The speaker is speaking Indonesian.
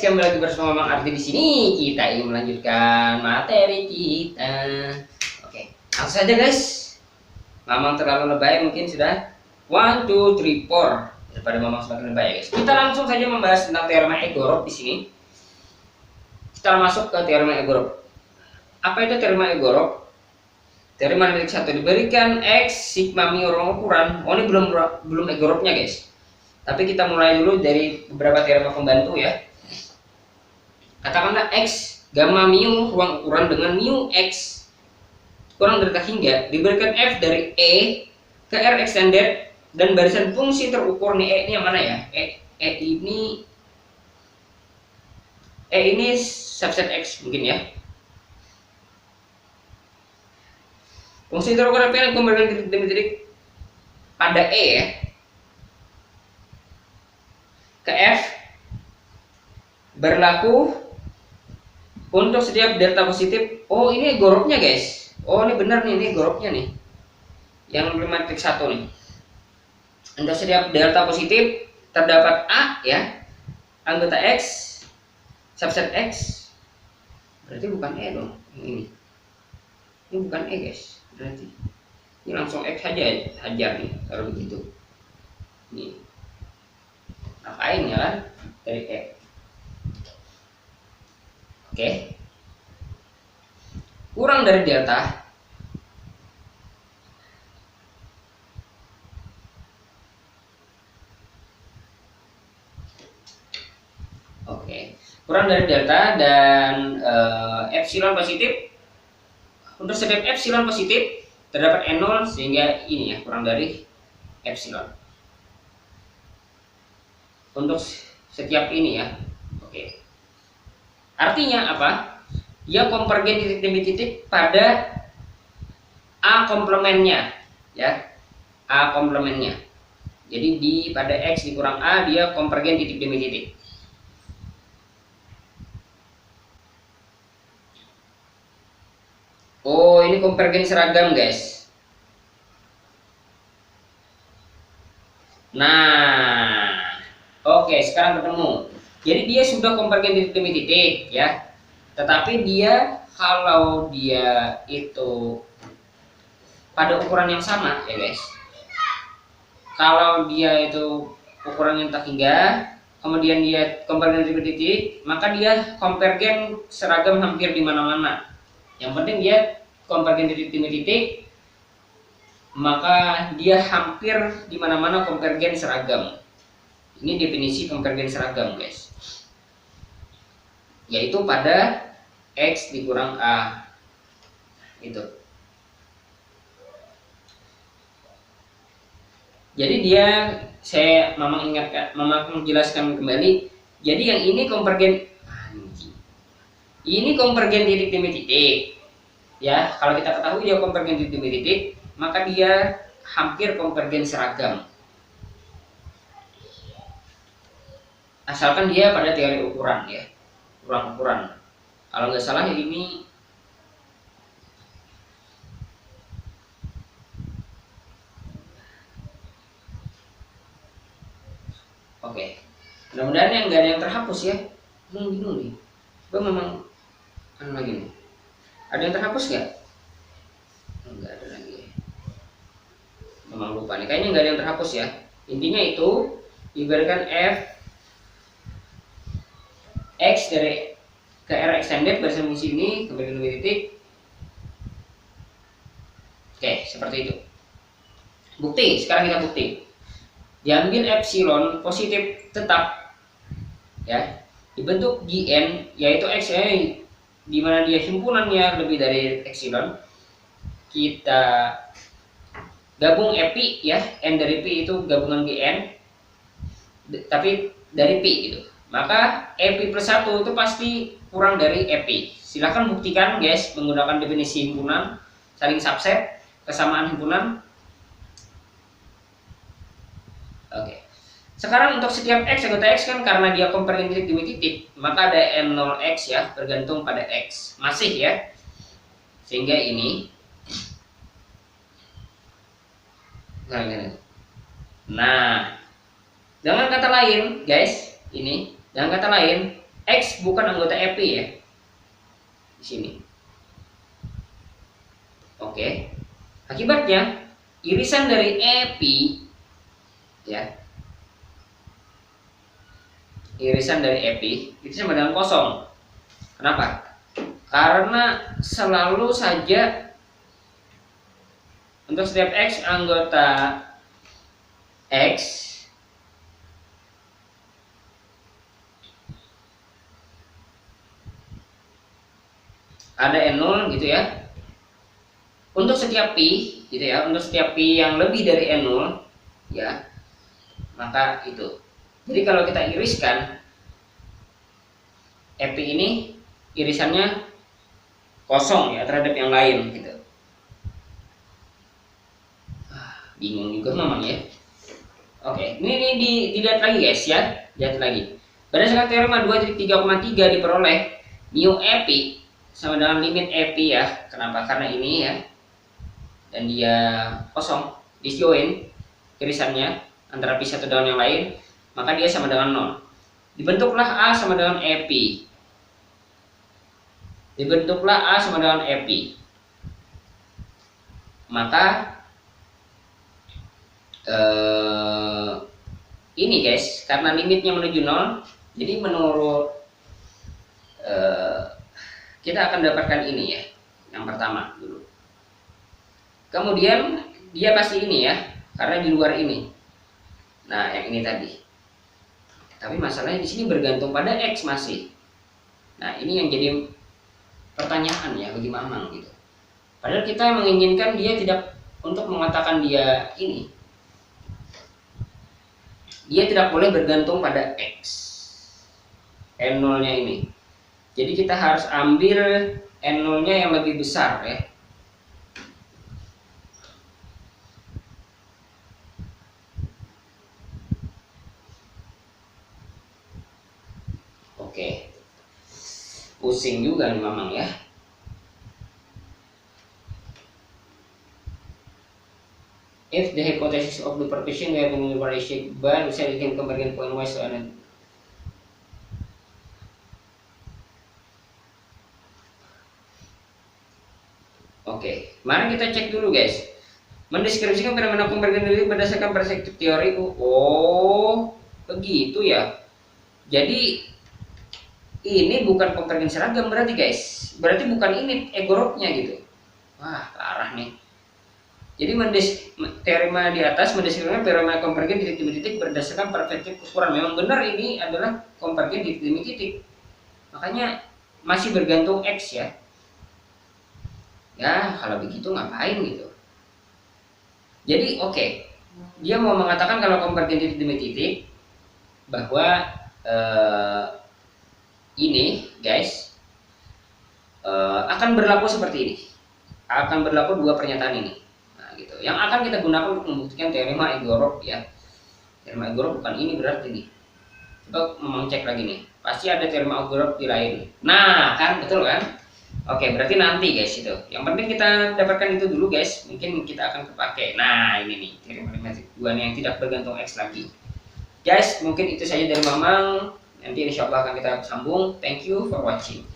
kembali lagi bersama Mang Arti di sini. Kita ingin melanjutkan materi kita. Oke, langsung saja guys. Mamang terlalu lebay mungkin sudah 1, 2, 3, 4 daripada Mamang semakin lebay guys. Kita langsung saja membahas tentang teorema Egorov di sini. Kita masuk ke teorema Egorov. Apa itu teorema Egorov? Teorema titik 1 diberikan X sigma mu ruang ukuran. Oh, ini belum Egorovnya guys. Tapi kita mulai dulu dari beberapa teorema pembantu ya. Katakanlah X gamma mu ruang ukuran dengan mu X kurang dari tak hingga diberikan F dari E ke R extended dan barisan fungsi terukur nih. E ini yang mana ya? E ini subset X mungkin ya. Fungsi terukur apa yang kembalikan titik demi titik pada E ya, ke F berlaku untuk setiap delta positif. Oh, ini Egorovnya guys. Oh, ini benar nih, ini Egorovnya nih. Yang matriks 1 nih. Untuk setiap delta positif terdapat A ya, anggota X, subset X. Berarti bukan E dong, ini. Ini bukan E guys. Berarti ini langsung X saja hajar nih kalau begitu. Nih. Ngapain ya kan? Dari E. Oke. Kurang dari delta. Oke. Kurang dari delta dan epsilon positif. Untuk setiap epsilon positif terdapat N0 sehingga ini ya kurang dari epsilon. Untuk setiap ini ya. Oke. Artinya apa? Dia konvergen titik demi titik pada A komplemennya ya. A komplemennya. Jadi pada X dikurang A dia konvergen titik demi titik. Oh, ini konvergen seragam guys. Nah, oke, sekarang ketemu. Jadi dia sudah konvergen titik demi titik ya. Tetapi dia kalau dia itu pada ukuran yang sama ya guys. Kalau dia itu ukuran yang tak hingga, kemudian dia konvergen titik titik, maka dia konvergen seragam hampir di mana-mana. Yang penting dia konvergen titik demi titik, maka dia hampir di mana-mana konvergen seragam. Ini definisi konvergen seragam guys. Yaitu pada X dikurang A. Itu. Jadi dia, saya Mamang menjelaskan kembali. Jadi yang ini konvergen, ini konvergen titik demi titik. Ya, kalau kita ketahui dia konvergen titik demi titik, maka dia hampir konvergen seragam. Asalkan dia pada teori ukuran ya, ukuran. Kalau nggak salah ini oke. Mudah-mudahan yang nggak ada yang terhapus ya. Bingung nih. Gue memang lagi nih. Ada yang terhapus nggak? Nggak ada lagi. Memang lupa nih. Kayaknya nggak ada yang terhapus ya. Intinya itu diberikan F X dari ke R extended barisan fungsi ini kembali ke titik. Oke, seperti itu. Bukti. Sekarang kita bukti. Diambil epsilon positif tetap ya, dibentuk Gn yaitu X di mana dia himpunannya lebih dari epsilon. Kita gabung epi ya, n dari pi itu gabungan Gn tapi dari pi gitu. Maka epi plus 1 itu pasti kurang dari epi. Silahkan buktikan guys menggunakan definisi himpunan, saling subset, kesamaan himpunan. Oke. Sekarang untuk setiap X anggota X kan karena dia konvergen titik demi titik, maka ada N0X ya, bergantung pada X. Masih ya. Sehingga ini nah, dengan kata lain guys, ini dengan kata lain X bukan anggota EP ya di sini. Oke. Akibatnya irisan dari EP ya. Irisan dari EP itu sama dengan kosong. Kenapa? Karena selalu saja untuk setiap X anggota X ada N0 gitu ya. Untuk setiap pi gitu ya, untuk setiap pi yang lebih dari N0 ya, maka itu. Jadi kalau kita iriskan EP ini irisannya kosong ya terhadap yang lain gitu. Bingung juga memang ya. Oke, ini dilihat lagi guys ya, lihat lagi. Berdasarkan teorema 2.3,3 diperoleh mu EP sama dengan limit EP ya. Kenapa? Karena ini ya, dan dia kosong, disjoin irisannya antara pi satu dengan yang lain, maka dia sama dengan 0. Dibentuklah A sama dengan EP. Dibentuklah A sama dengan EP. Maka ini guys, karena limitnya menuju 0, jadi menurut kita akan dapatkan ini ya, yang pertama dulu. Kemudian dia pasti ini ya, karena di luar ini. Nah, yang ini tadi. Tapi masalahnya di sini bergantung pada X masih. Nah, ini yang jadi pertanyaan ya bagi Mamang gitu. Padahal kita menginginkan dia tidak, untuk mengatakan dia ini, dia tidak boleh bergantung pada X N0 nya ini. Jadi kita harus ambil N0 nya yang lebih besar ya. Oke, pusing juga nih Mamang ya. If the hypothesis of the proposition were universal, but we can convergent point wise and Oke, mari kita cek dulu guys. Mendeskripsikan fenomena konvergen itu berdasarkan perspektif teori. Oh, begitu ya. Jadi ini bukan konvergen seragam berarti guys. Berarti bukan ini egoroknya gitu. Wah, parah nih. Jadi teorema di atas mendeskripsikan fenomena konvergen di titik-titik berdasarkan perspektif ukuran. Memang benar ini adalah konvergen di titik-titik. Makanya masih bergantung X ya. Ya, kalau begitu ngapain gitu. Jadi oke. Dia mau mengatakan kalau konvergen di titik-titik bahwa ini guys akan berlaku seperti ini, akan berlaku dua pernyataan ini. Nah gitu, yang akan kita gunakan untuk membuktikan teorema Egorov ya. Teorema Egorov bukan ini berarti nih. Coba memang cek lagi nih, pasti ada teorema Egorov di lain. Nah kan, betul kan? Oke, berarti nanti guys itu. Yang penting kita dapatkan itu dulu guys, mungkin kita akan kepake. Nah ini nih teorema matematik 2 yang tidak bergantung X lagi. Guys, mungkin itu saja dari Mamang. Nanti insya Allah akan kita sambung. Thank you for watching.